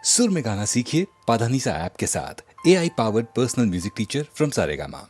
सुर में गाना सीखिए पाधानीसा ऐप के साथ। AI powered personal music teacher from Saregama.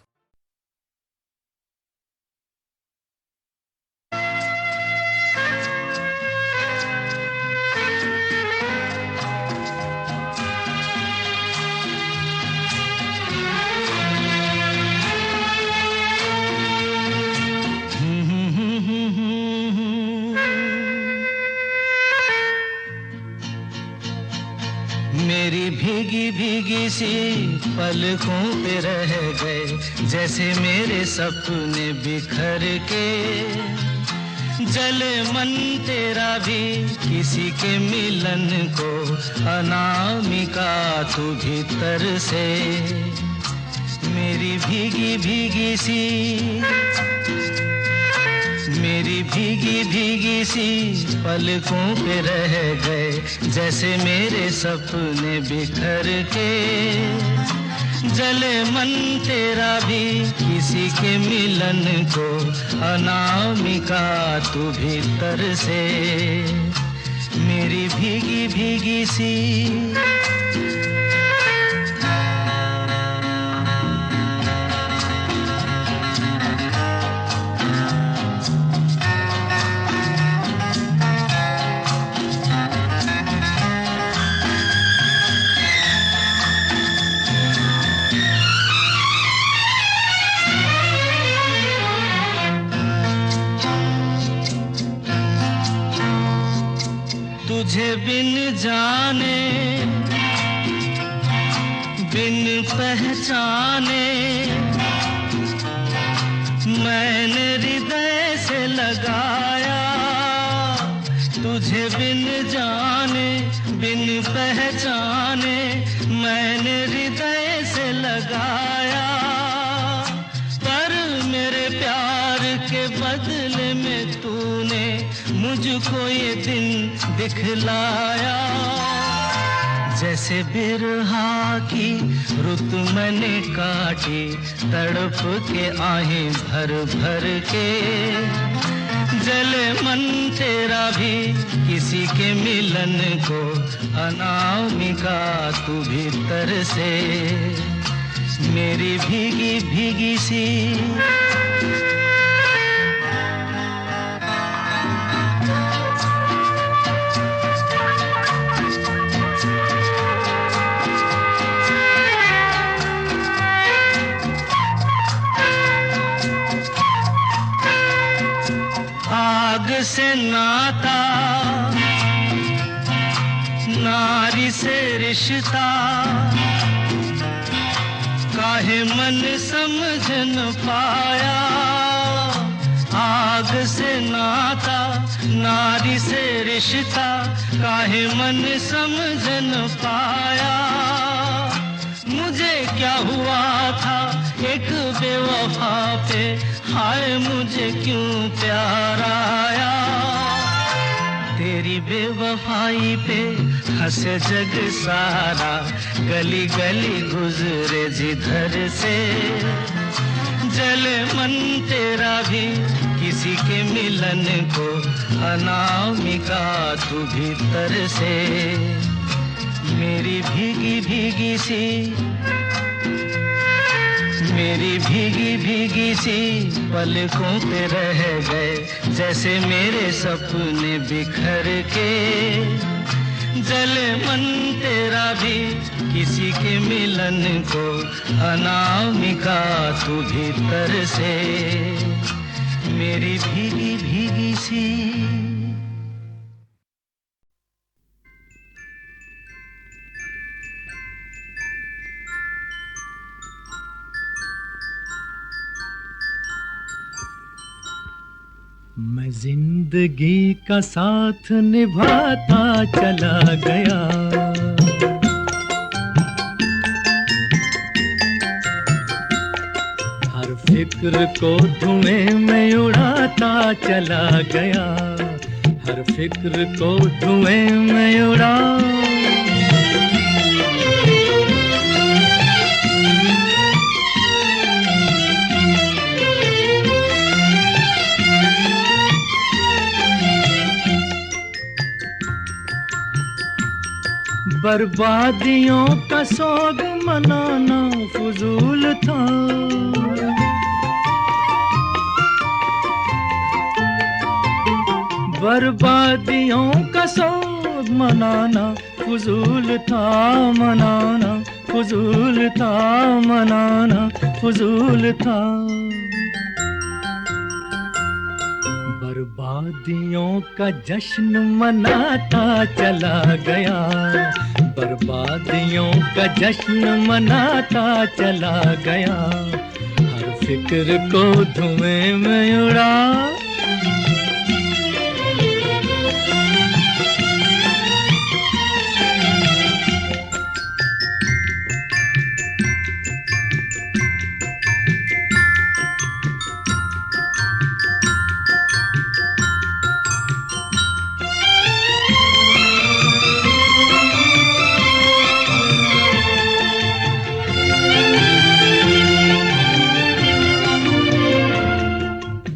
मेरी भीगी भीगी सी पलकों पे रह गए, जैसे मेरे सपने बिखर के। जले मन तेरा भी किसी के मिलन को, अनामिका तू भीतर से। मेरी भीगी भीगी सी, मेरी भीगी भीगी सी पलकों पे रह गए, जैसे मेरे सपने बिखर के। जले मन तेरा भी किसी के मिलन को, अनामिका तू भीतर से। मेरी भीगी भीगी सी। तुझे बिन जाने बिन पहचाने, मैंने हृदय से लगाया। तुझे बिन जाने बिन पहचाने, मैंने हृदय से लगाया। पर मेरे प्यार के बदले में तूने मुझको ये दिन दिखलाया। जैसे बिरहा की रुत मैंने काटी, तड़प के आहें भर भर के। जले मन तेरा भी किसी के मिलन को, अनामिका तू भीतर से। मेरी भीगी भीगी सी। आग से नाता, नारी से रिश्ता, काहे मन समझ न पाया। आग से नाता, नारी से रिश्ता, काहे मन समझ न पाया। मुझे क्या हुआ था एक बेवफा पे, हाय मुझे क्यों प्यार आया। तेरी बेवफाई पे हंसे जग सारा, गली गली गुजरे जिधर से। जले मन तेरा भी किसी के मिलन को, अनामिका तू भीतर से। मेरी भीगी भीगी सी, मेरी भीगी भीगी सी पलकों पे रह गए, जैसे मेरे सपने बिखर के। जले मन तेरा भी किसी के मिलन को, अनामिका तू भीतर से। मेरी भीगी भीगी सी। मैं जिंदगी का साथ निभाता चला गया, हर फिक्र को धुएं में उड़ाता चला गया, हर फिक्र को धुएं में उड़ा। बर्बादियों का सोग मनाना फजूल था। बर्बादियों का सोग मनाना फजूल था, मनाना फजूल था, मनाना फजूल था। बर्बादियों का जश्न मनाता चला गया, बर्बादियों का जश्न मनाता चला गया, हर फिक्र को धुएं में उड़ा।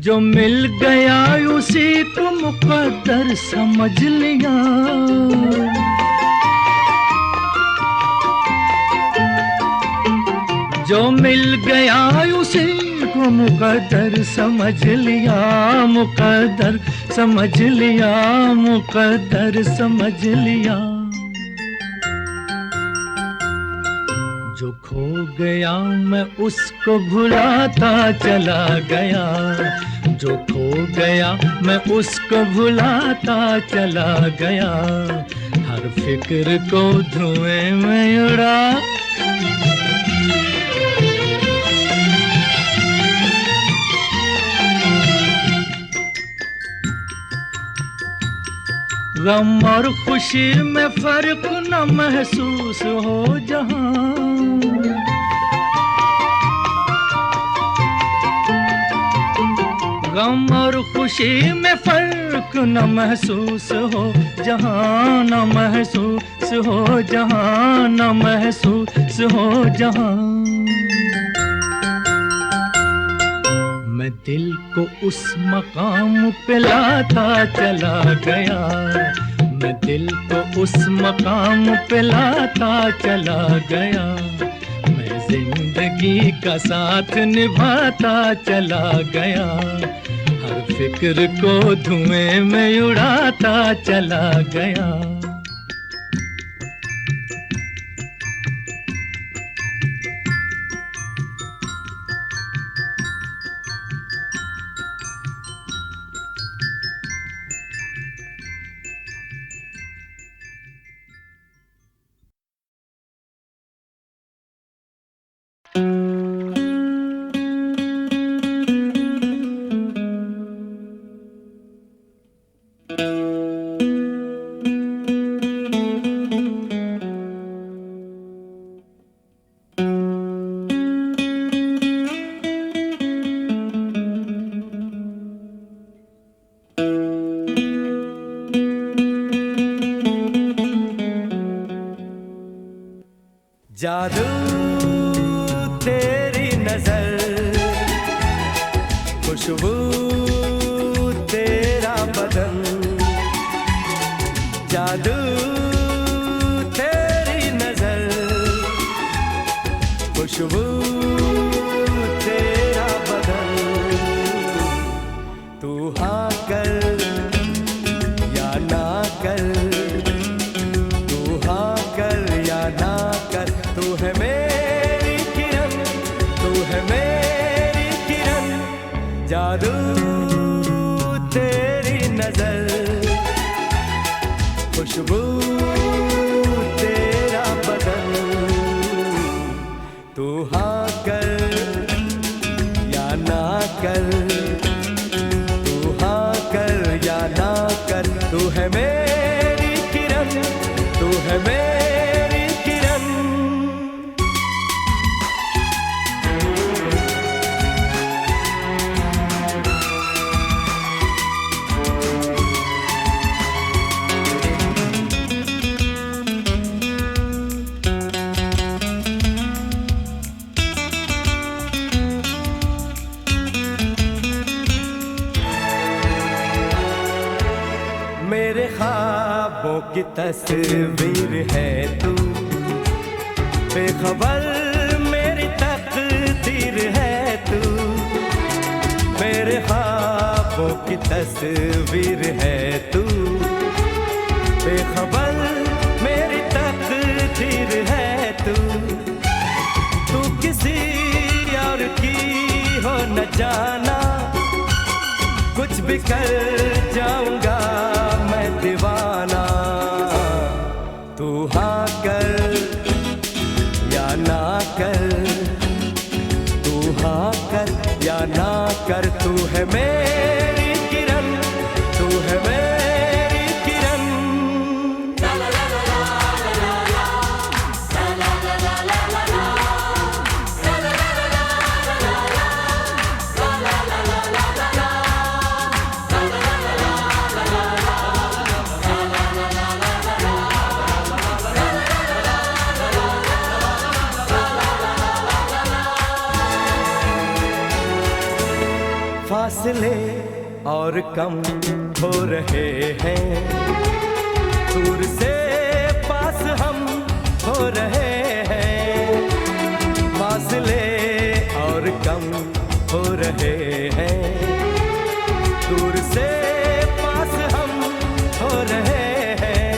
जो मिल गया उसी को मुकद्दर समझ लिया, जो मिल गया उसी को मुकद्दर समझ लिया, मुकद्दर समझ लिया, मुकद्दर समझ लिया। जो खो गया मैं उसको भुलाता चला गया, जो खो गया मैं उसको भुलाता चला गया, हर फिक्र को धुएं में उड़ा। गम और खुशी में फर्क न महसूस हो जहां, गम और खुशी में फर्क न महसूस हो जहां, न महसूस हो जहां, न महसूस हो जहां। मैं दिल को उस मकाम पे लाता चला गया, मैं दिल को उस मकाम पे लाता चला गया, मैं जिंदगी का साथ निभाता चला गया, हर फिक्र को धुएं में उड़ाता चला गया। जादू तेरी नजर, खुशबू तेरा बदन, जादू तेरी नजर, खुशबू तेरा बदन, तू हाँ कर या ना कर, तू हाँ कर या ना कर, तू है मेरी किरण, तू है मेरी किरण, जादू तेरी नजर, खुशबू तेरा बदन, तू हाँ की तस्वीर है तू, बेखबर मेरी तकदीर है तू, मेरे ख्वाबों की तस्वीर है तू, बेखबर मेरी तकदीर है तू। तू किसी और की हो न जाना, कुछ भी कर जाऊंगा मैं दीवाना। तू हाँ कर या ना कर, तू हाँ कर या ना कर, तू है मेरी किरण, तू है मेरी किरण। फासले और कम हो रहे हैं, दूर से पास हम हो रहे हैं। फासले और कम हो रहे हैं, दूर से पास हम हो रहे हैं।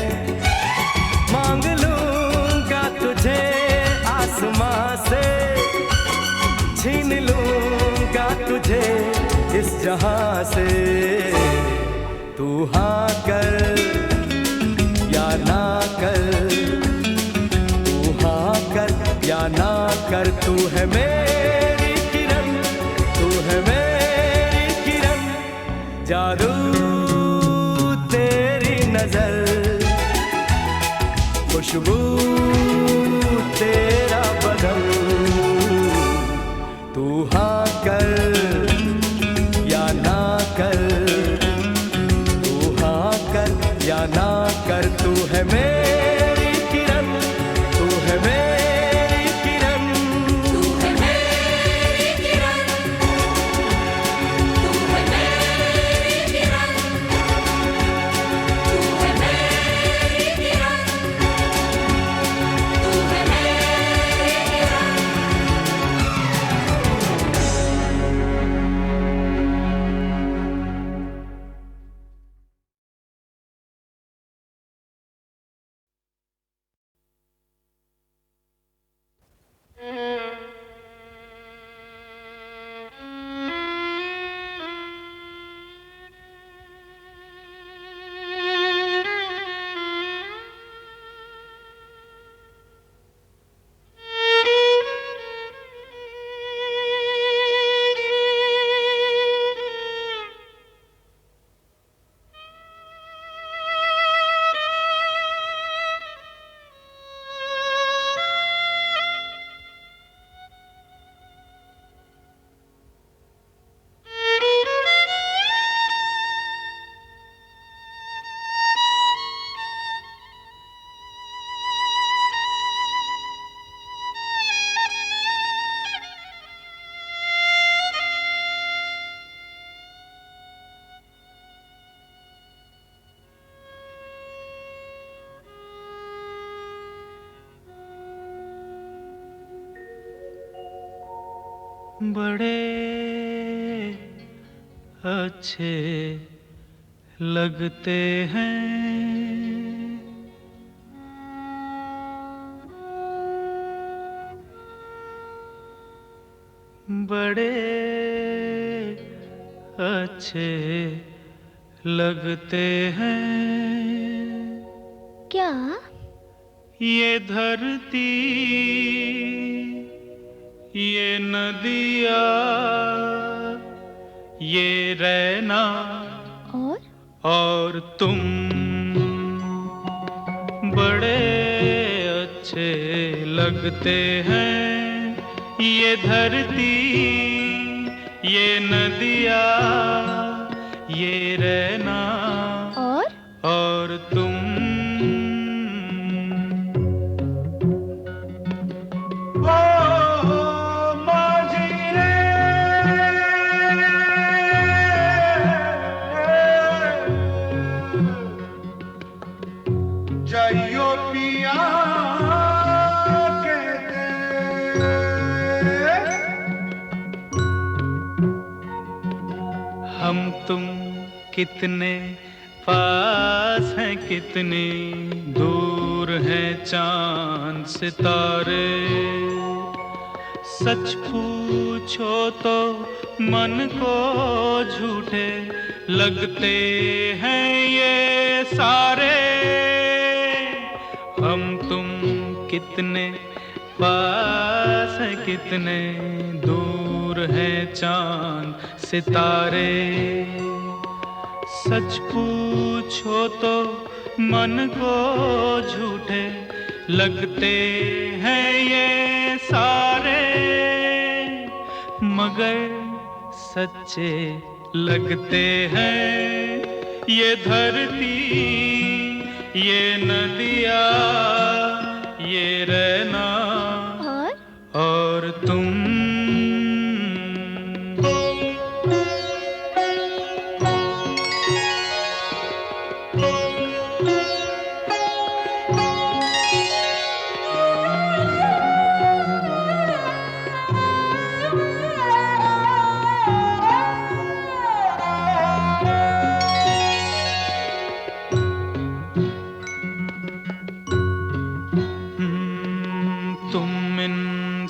मांग लूंगा तुझे आसमां से, छीन लूंगा तुझे इस जहां से। तू हाँ कर या ना कर, तू हाँ कर या ना कर, तू है मेरी किरण, तू है मेरी किरण। जादू तेरी नजर, खुशबू तेरा बदन। तू हाँ कर या ना कर, तू हाँ कर या ना कर, तू है मेरी किरण, तू है मेरी किरण, तू है मेरी किरण, तू है मेरी किरण, तू है मेरी किरण, तू है मेरी किरण। बड़े अच्छे लगते हैं, बड़े अच्छे लगते हैं। क्या? ये धरती, ये नदिया, ये रहना और तुम बड़े अच्छे लगते हैं। ये धरती, ये नदिया, ये रहना और तुम। कितने पास हैं, कितने दूर हैं चांद सितारे। सच पूछो तो मन को झूठे लगते हैं ये सारे। हम तुम कितने पास हैं, कितने दूर हैं चांद सितारे। सच पूछो तो मन को झूठे लगते हैं ये सारे, मगर सच्चे लगते हैं ये धरती, ये नदियाँ, ये रहना और तुम।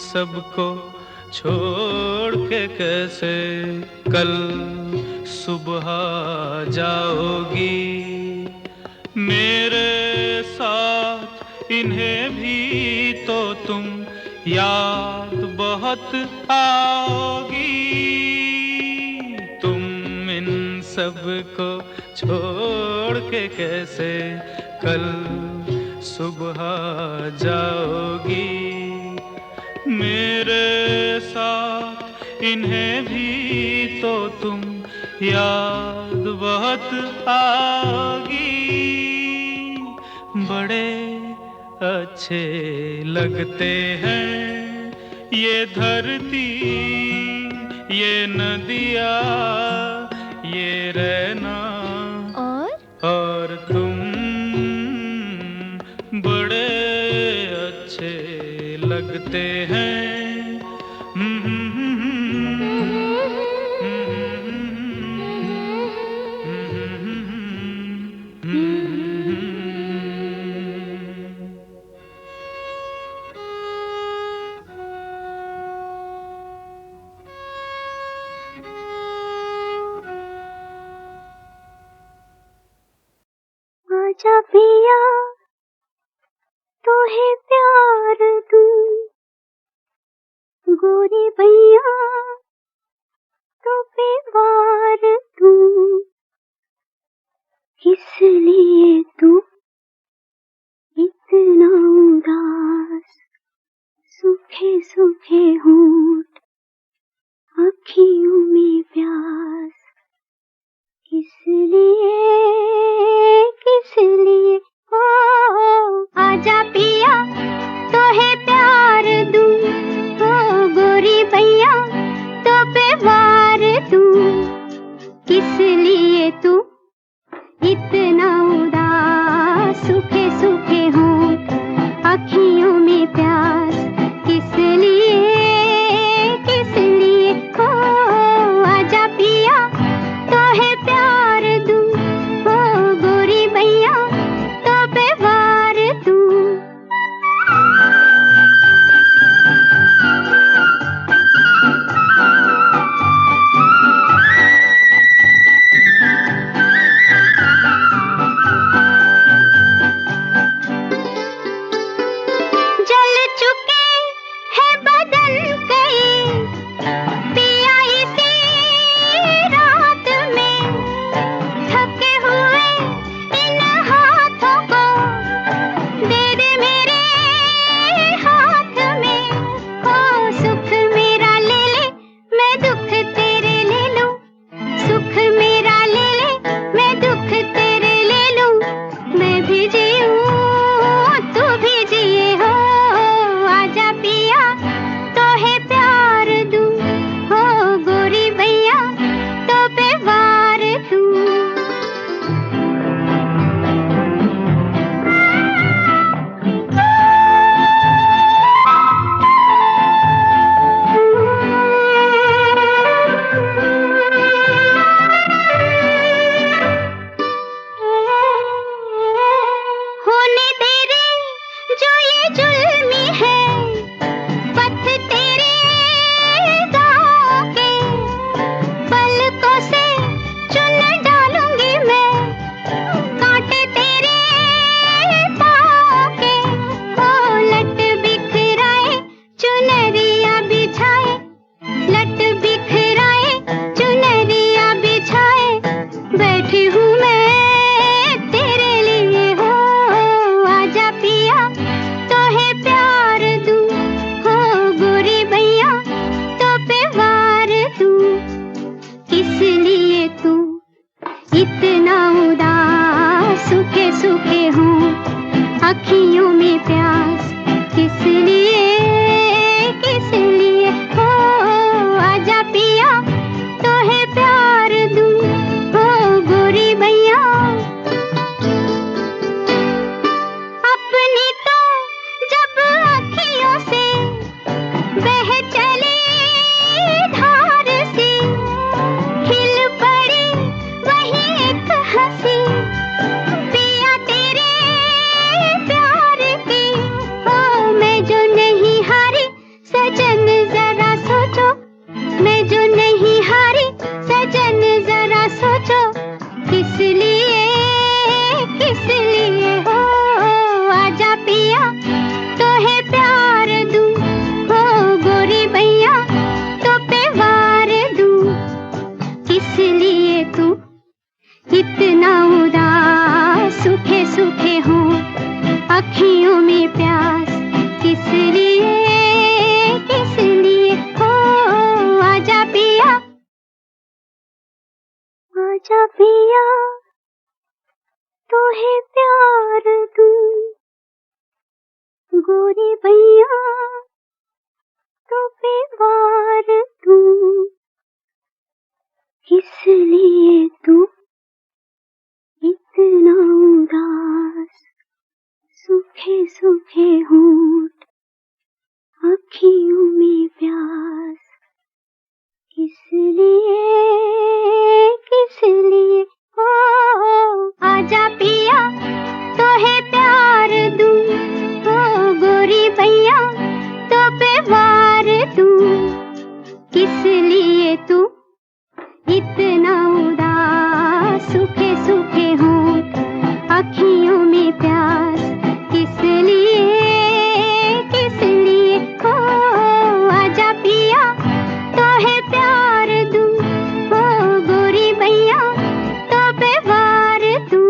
सबको छोड़ के कैसे कल सुबह जाओगी। मेरे साथ इन्हें भी तो तुम याद बहुत आओगी। तुम इन सबको छोड़ के कैसे कल सुबह जाओगी। मेरे साथ इन्हें भी तो तुम याद बहुत आओगी। बड़े अच्छे लगते हैं ये धरती, ये नदियाँ, ये रहना और तुम। बड़े अच्छे लगते हैं। आजा पिया तोहे प्यार दूं, गोरी भैया तो पे वार दूं। किस लिए तू इतना उदास, सूखे सूखे होंठ, आँखियों में प्यास। किस लिए हो, आजा पिया तोहे प्यार दूं, हो गोरी भैया तो पे वार दूं। किस लिए तू इतना उदास, जो ये जुल्मी है पथ तेरे गाँव के, पलकों से चुन डालूंगी मैं कांटे तेरे पाँव के। ओ लट बिखराए चुनरिया बिछाए, लट बिखराए चुनरिया बिछाए, बैठी हूँ मैं तेरे लिए। हो आजा पिया तो है प्यार दूं, हो गोरी भैया तो पे वार दूं। किस लिए तू इतना उदास, सूखे सूखे हूँ अखियों में प्यास, किस लिए किस लिए। हो आजा पिया तो है प्यार दूं, हो गोरी भैया। अपनी तो जब अखियों से बह चली धार सी, खिल पड़ी वही एक हंसी पिया तेरे प्यार की। ओ मैं जो नहीं हारी सजन जरा सोचो, मैं जो नहीं हारी सजन जरा सोचो, किस लिए किस लिए। हो आजा पिया तो है प्यार दूं, हो गोरी भैया तो पे वार दूं। किस लिए तू इतना उदास, सूखे सूखे हो अखियों में प्यास, किस लिए किस लिए। हो आजा पिया, आजा पिया तो है प्यार दूं, गोरी भैया तो पे वार दूं। किस लिए तू इतना उदास, सूखे सूखे होंठ अखियों में प्यास, किस लिए किस लिए। हो आजा पिया तो है प्यार दूं, हो गोरी भैया तो पे वार दूं। किस लिए तू इतना उदास, सूखे सूखे होंठ अखियों में प्यास, किस लिए किस लिए। हो आजा पिया तो है प्यार दूं, हो गोरी भैया तो पे वार दूं।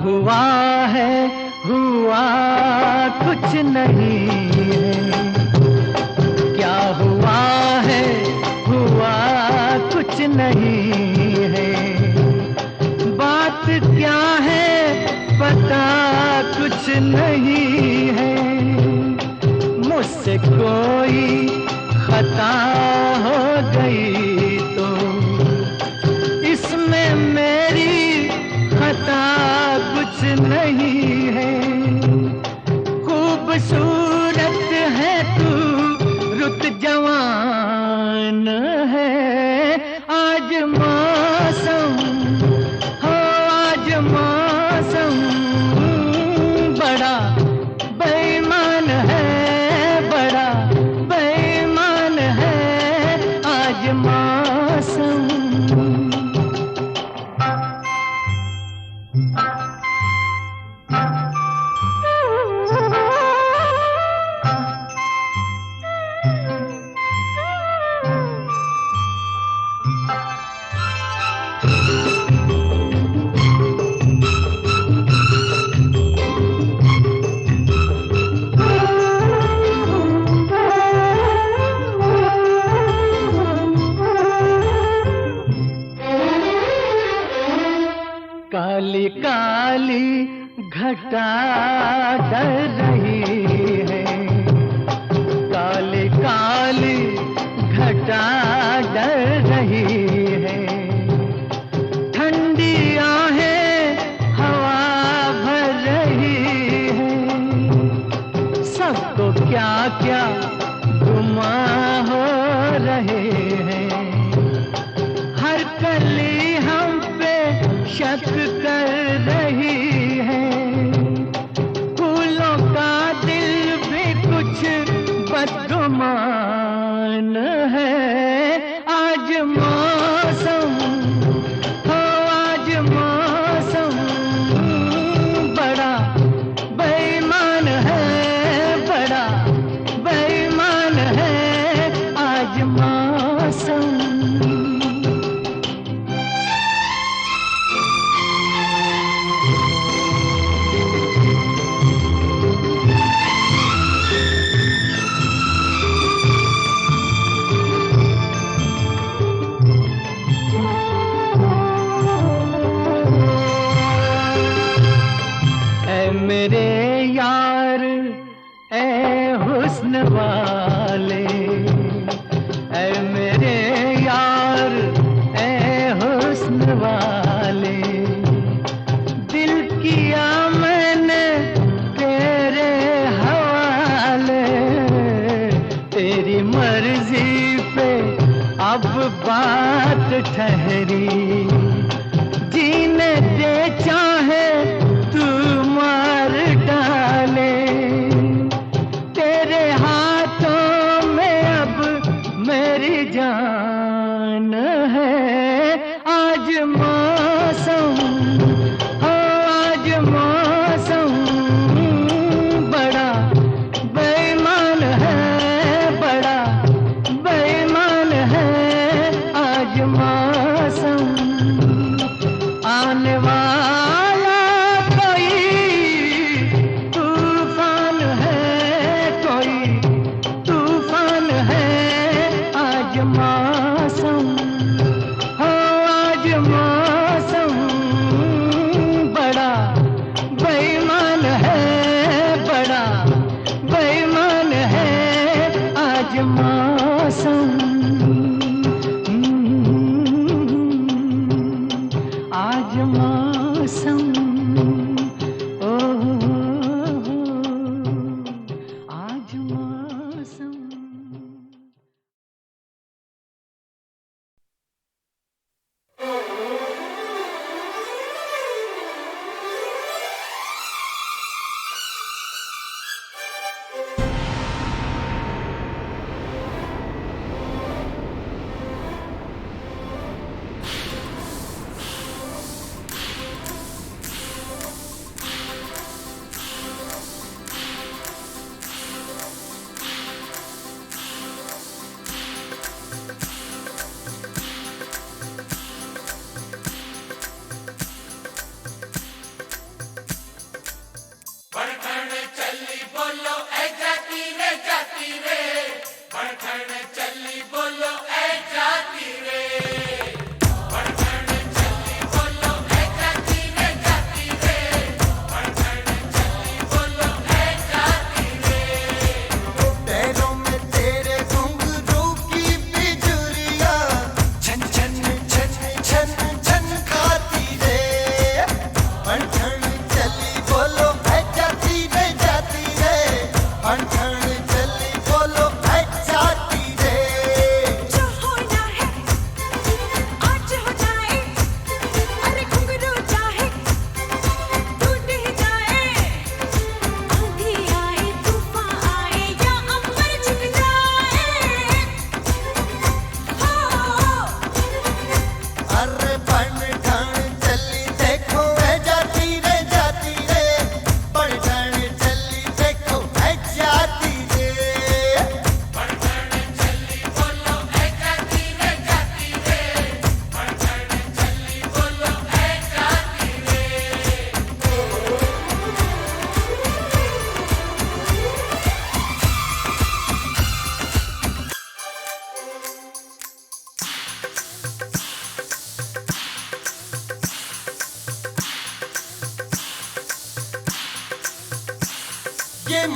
हुआ है हुआ कुछ नहीं है, क्या हुआ है हुआ कुछ नहीं है, बात क्या है पता कुछ नहीं है, मुझसे कोई खता हो गई तो इसमें मेरी खता कुछ नहीं है, खूबसूरत है तू रुत जवान है, आज मौसम हो आज मौसम बड़ा बेईमान है, बड़ा बेईमान है आज मौसम। काली काली घटा डर रही है, काली काली घटा डर रही है, ठंडी आहें हवा भर रही है, सबको क्या क्या गुमा हो रहे हैं, हर कली हम पे शक कर रही है, फूलों का दिल भी कुछ बदगुमान है, आज मौसम हो आज मौसम बड़ा बेईमान है, बड़ा बेईमान है आज मौसम। मेरे यार ए हुस्न वाले, ए मेरे यार ए हुस्न वाले, दिल किया मैंने तेरे हवाले, तेरी मर्जी पे अब बात ठहरी, जीने दे चाहे तू मार डाले, तेरे हाथों में अब मेरी जान है, आज मौसम हो आज मौसम बड़ा बेईमान है, बड़ा बेईमान है आज मौसम। आने वाला तूफान है, कोई तूफान है आज मौसम हो आज मौसम बड़ा बेईमान है, बड़ा बेईमान है आज मौसम, आज मौसम ओ आज मौसम।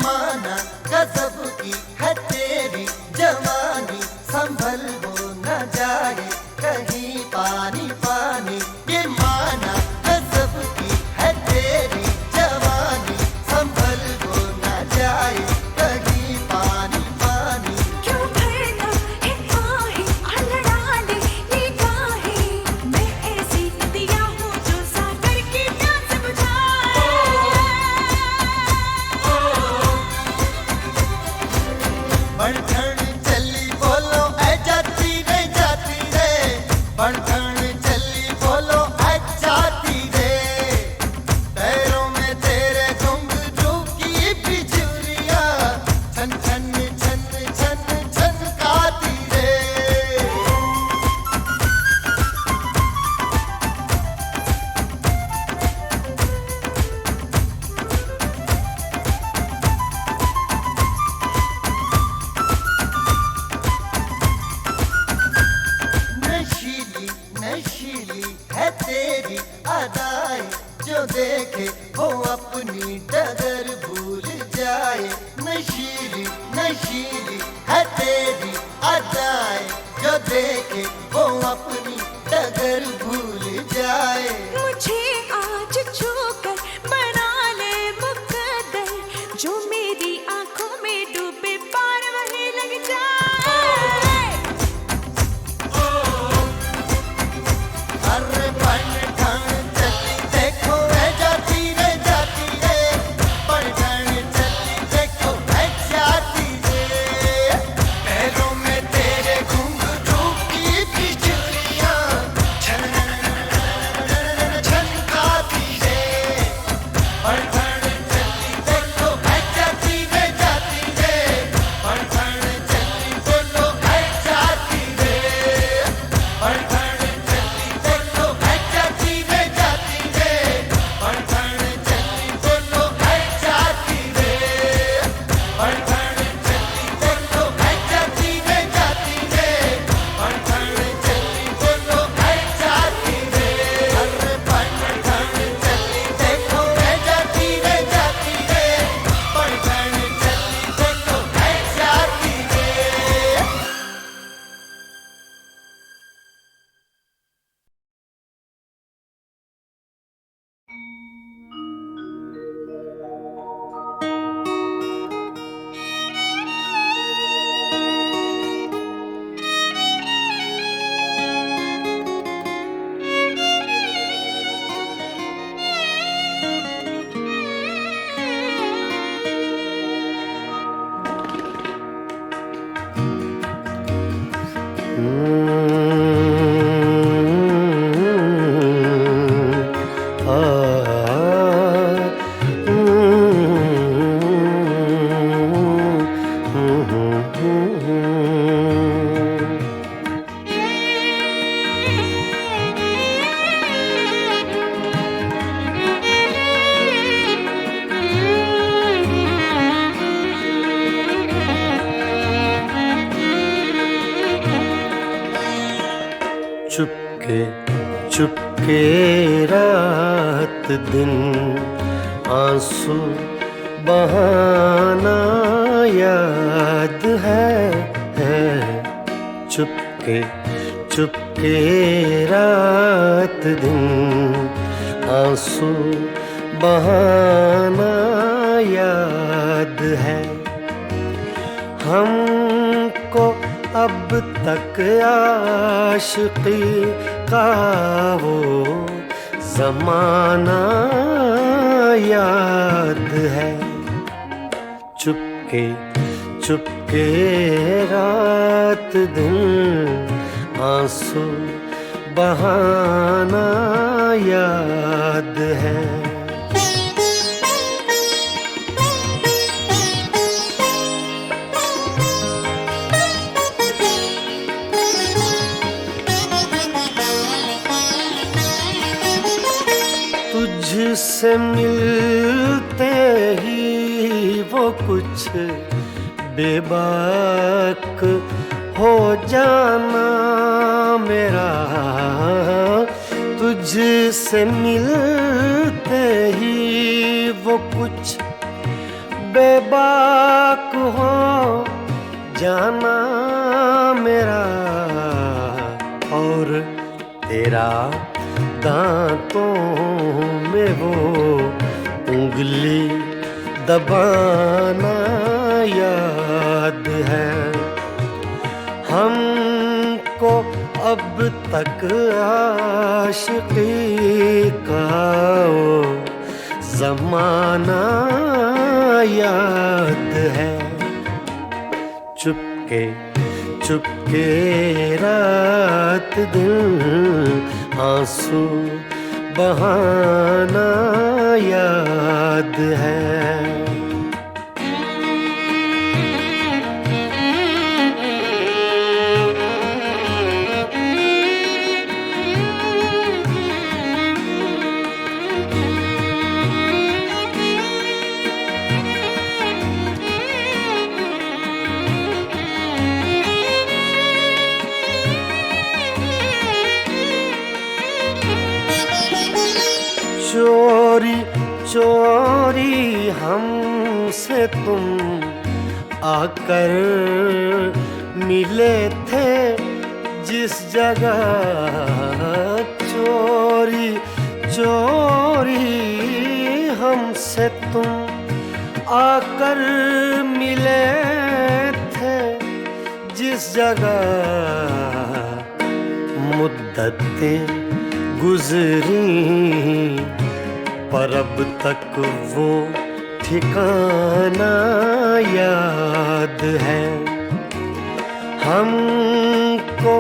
माना गजब की है तेरी जवानी, संभल हो न जाए कहीं पानी पानी। ये माना गजब की है तेरी जवानी, संभल हो न जाए कहीं पानी पानी। क्यों भरना है आहें अड़ाले निगाहें, मैं ऐसी दिया हूँ जो सागर की प्यास बुझाए। बढ़ चली बोलो ऐ जाती रे जाती रे, बढ़ चली बोलो ऐ जाती रे। पैरों में तेरे घुंघरू की बिजुरियां छन छन छन छन छनकाती रे। नशीली नशीली है तेरी अदाएं, जो देखे वो अपनी डगर भूल जाए। नशीली नशीली है तेरी अदाएं, जो देखे वो अपनी डगर भूल जाए। मुझे आज छूकर बना ले मुकद्दर, जो मेरी आंखों में डूबे पार वही लग जाए। अरे बढ़ चली देखो ऐ जाती रे जाती रे, बढ़ चली देखो ऐ जाती रे। पैरों में तेरे घुंघरू की बिजुरियां छन छनकाती रे। बढ़ चली देखो ऐ जाती रे जाती रे, बढ़ चली बोलो ऐ जाती रे। बढ़ चली देखो ऐ जाती रे जाती रे, बढ़ चली बोलो ऐ जाती रे। बढ़ चली देखो ऐ जाती रे जाती रे, बढ़ चली बोलो ऐ जाती रे। अरे बढ़ चली देखो ऐ जाती रे जाती रे, बढ़ चली देखो ऐ जाती रे। चुपके चुपके रात दिन आंसू बहाना याद है। चुपके चुपके रात दिन आंसू बहाना याद है। हमको अब तक आशिकी का वो जमाना याद है। चुपके चुपके रात दिन आंसू बहाना याद है। तुझसे मिलते ही वो कुछ बेबाक हो जाना मेरा। तुझसे मिलते ही वो कुछ बेबाक हो जाना मेरा, और तेरा दांतों में वो उंगली दबाना याद है। हमको अब तक आशिकी का वो ज़माना याद है। चुपके चुपके रात दिन आंसू बहाना याद है। चोरी चोरी हमसे तुम आकर मिले थे जिस जगह, चोरी चोरी हमसे तुम आकर मिले थे जिस जगह। मुद्दतें गुजरी पर अब तक वो ठिकाना याद है। हमको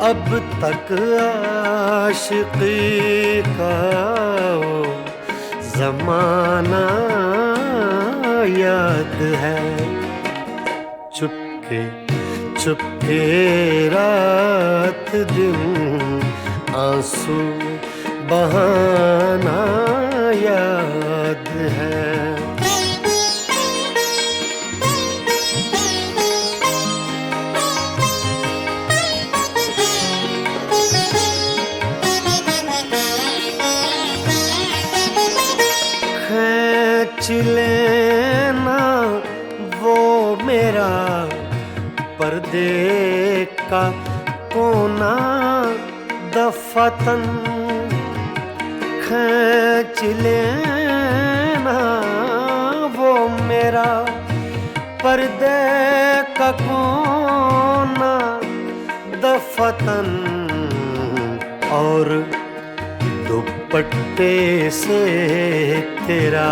अब तक आशिकी का वो ज़माना याद है। चुपके चुपके रात दिन आंसू बहाना याद है। खींच लेना वो मेरा पर्दे का कोना दफतन, खींच लेना वो मेरा पर्दे का कोना दफतन, और दुपट्टे से तेरा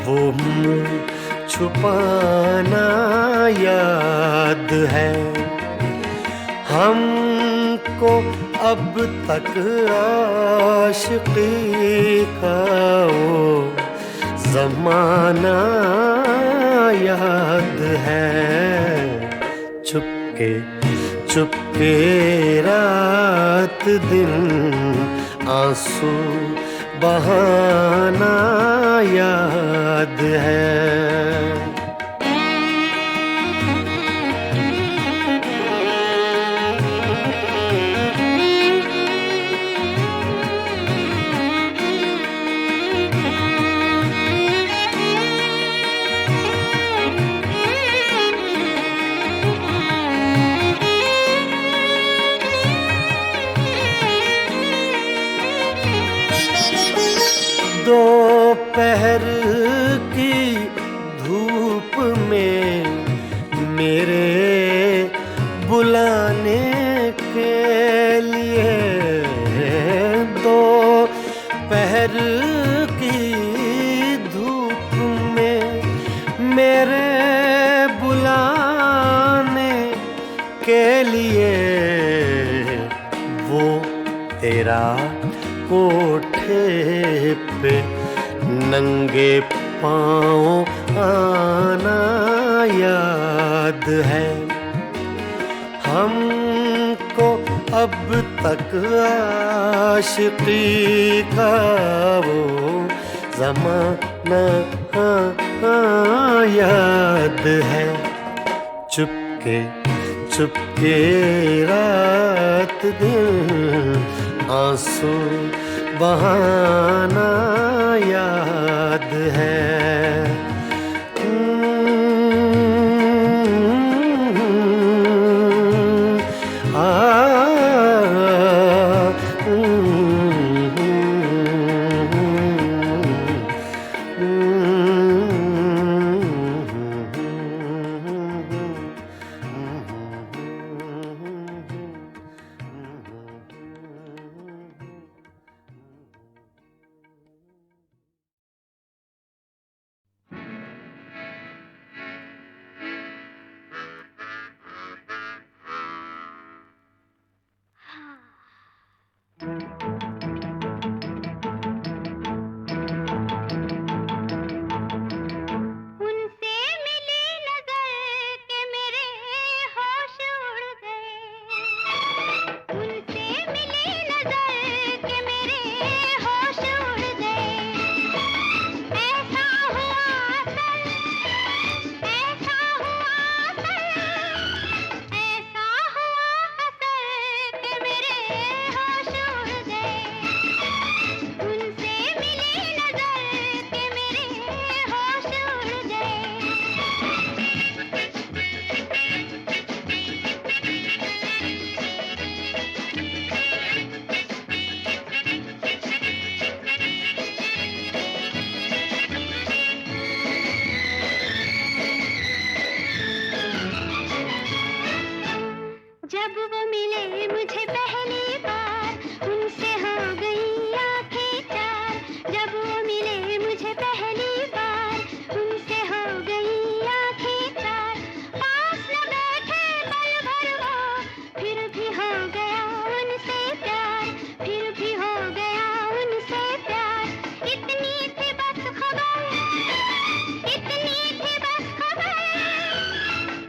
वो मुँह छुपाना याद है। हमको अब तक आशिकी का वो ज़माना याद है। चुपके चुपके रात दिन आंसू बहाना याद है। दोपहर की धूप में मेरे बुलाने के लिए, दोपहर की धूप में मेरे बुलाने के लिए, वो तेरा कोठे पे नंगे पाँव आना याद है। हमको अब तक आशिकी का वो ज़माना याद है। चुपके चुपके रात दिन आंसू बहाना याद है। जब वो मिले मुझे पहली बार उनसे हो गई आंखें चार। जब वो मिले मुझे पहली बार उनसे हो गई आंखें चार। पास न बैठे पल भर वो फिर भी हो गया उनसे प्यार, फिर भी हो गया उनसे प्यार। इतनी थी बस खबर, इतनी थी बस खबर,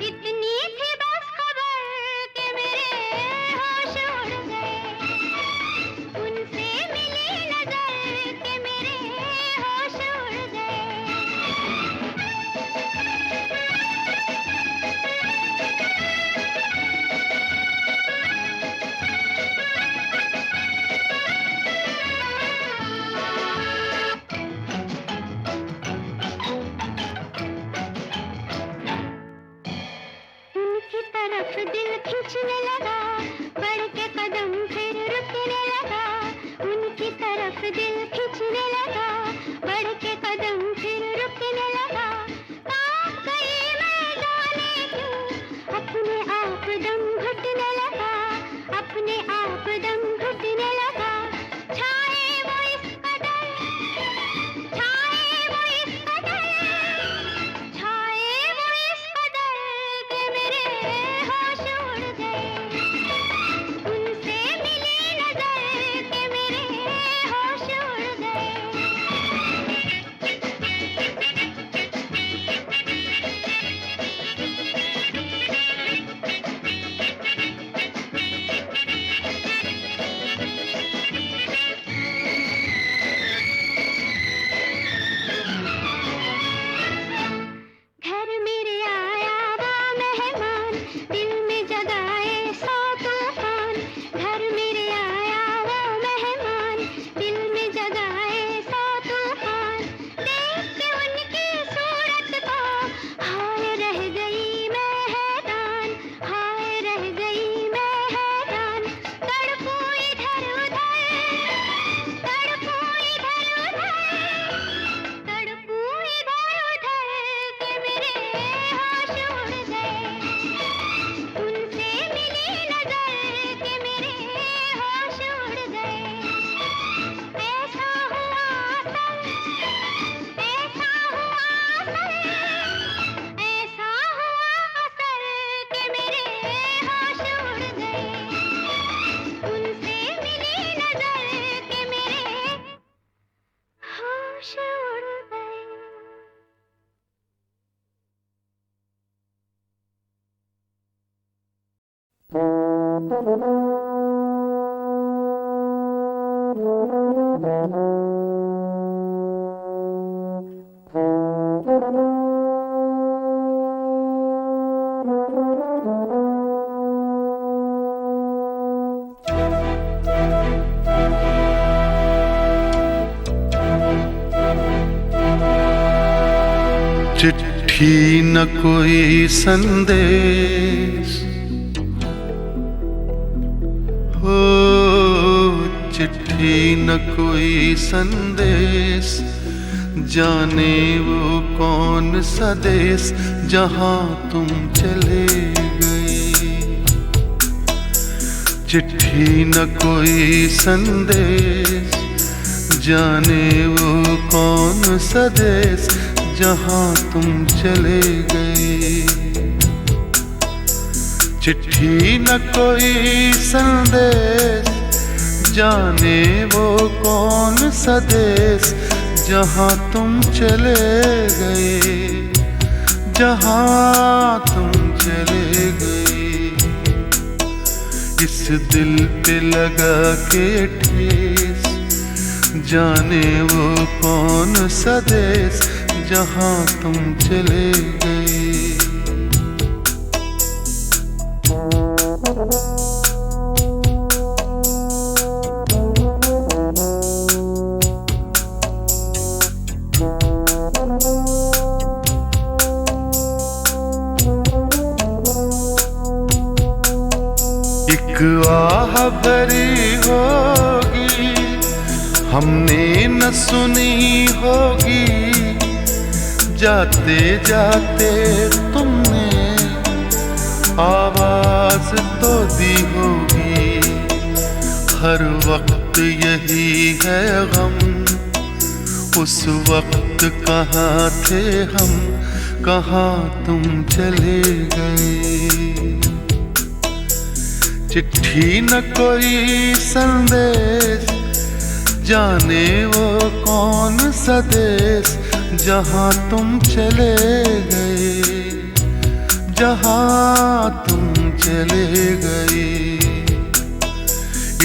इतनी थी बस खबर कि मेरे होश उड़ गए। उनसे मिली नजर कि मेरे होश उड़ गए। उनकी तरफ दिल खींचने लगा, बढ़ के कदम फिर रुकने लगा। उनकी तरफ दिल खींचने लगा, बढ़ के कदम फिर रुकने लगा। कांप गई मैं जाने क्यों, अपने आप दम घुटने लगा, अपने आप दम घुटने लगा। छाए वो इस कदर, छाए वो इस कदर, छाए वो इस कदर कि मेरे होश उड़ गए। उनसे मिली नजर कि मेरे होश उड़ गए। घर मेरे आया वो मेहमान, दिल में जगाए सौ तूफान। घर मेरे आया वो मेहमान, दिल में जगाए सौ तूफान। देख के उनकी सूरत को हाय रह गई मैं हैरान, हाय रह गई मैं हैरान। तड़पूं इधर उधर, तड़पूं इधर उधर, तड़पूं इधर उधर कि मेरे होश उड़ गए। उनसे मिली नजर कि मेरे होश उड़ गए। ऐसा हुआ असर, ऐसा हुआ असर, ऐसा हुआ असर कि मेरे होश उड़ गए। उनसे मिली नजर कि मेरे होश उड़ गए। चिट्ठी न कोई संदेश, हो चिट्ठी न कोई संदेश, जाने वो कौन सा देश जहाँ तुम चले गए। चिट्ठी न कोई संदेश, जाने वो कौन सा देश जहाँ तुम चले गए। चिट्ठी न कोई संदेश, जाने वो कौन सा देश जहाँ तुम चले गए, जहाँ तुम चले गए। इस दिल पे लगा के ठेस, जाने वो कौन सा देश जहाँ तुम चले गए। एक आह भरी होगी हमने न सुनी होगी, जाते जाते तुमने आवाज तो दी होगी, हर वक्त यही है गम। उस वक्त कहाँ थे हम, कहाँ तुम चले गए। चिट्ठी न कोई संदेश, जाने वो कौन सा देश, जहाँ तुम चले गए, जहाँ तुम चले गए।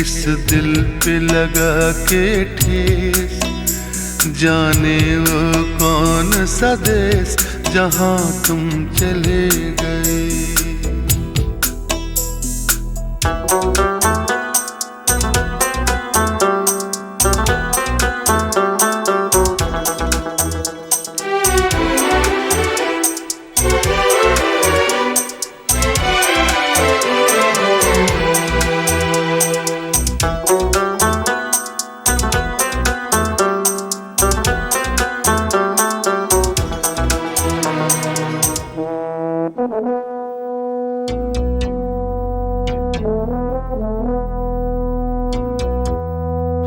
इस दिल पे लगा के ठेस, जाने वो कौन सा देश, जहाँ तुम चले गए।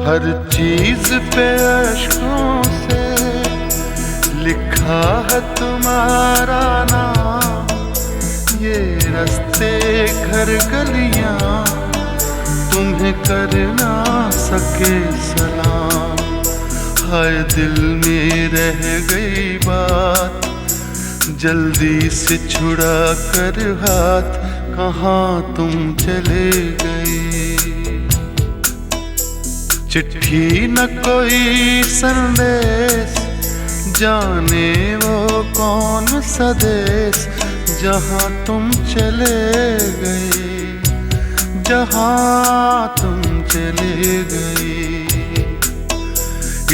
हर चीज पे अश्कों से लिखा है तुम्हारा नाम। ये रास्ते घर गलियां तुम्हें कर ना सके सलाम। हाय दिल में रह गई बात, जल्दी से छुड़ा कर हाथ, कहाँ तुम चले गए। चिट्ठी न कोई संदेश, जाने वो कौन सा देश, जहाँ तुम चले गए, जहाँ तुम चले गए।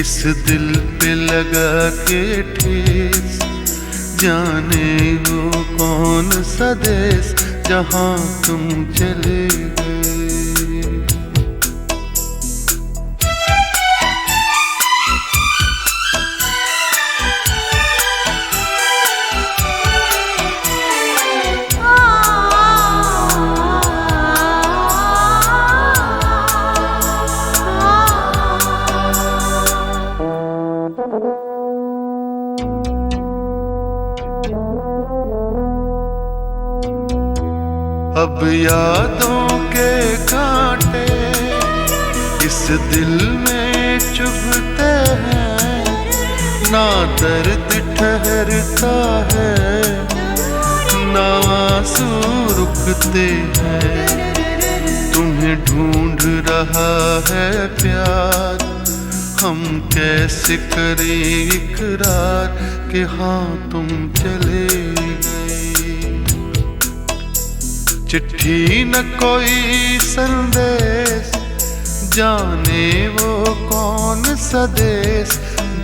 इस दिल पे लगा के ठेस, जाने वो कौन सा देश, जहाँ तुम चले गए। अब यादों के कांटे इस दिल में चुभते हैं, ना दर्द ठहरता है, ना आंसू रुकते हैं। तुम्हें ढूंढ रहा है प्यार, हम कैसे करें इकरार कि हाँ तुम चले गए। चिट्ठी न कोई संदेश, जाने वो कौन सा देश,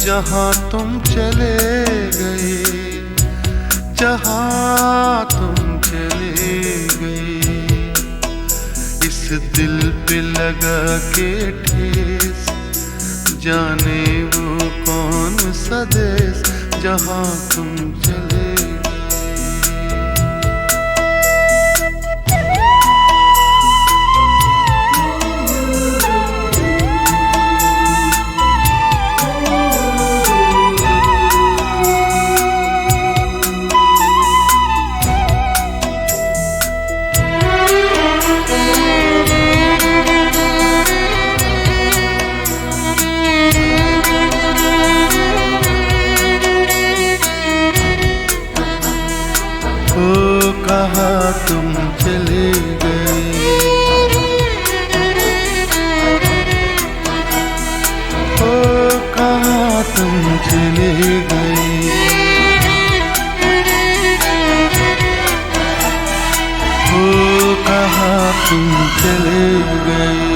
जहाँ तुम चले गए, जहाँ तुम चले गए। इस दिल पे लगा के ठेस, जाने वो कौन सा देश, जहाँ तुम चले गए। ओ कहाँ तुम चले गए, ओ कहाँ तुम चले गए। ओ कहाँ तुम चले गए।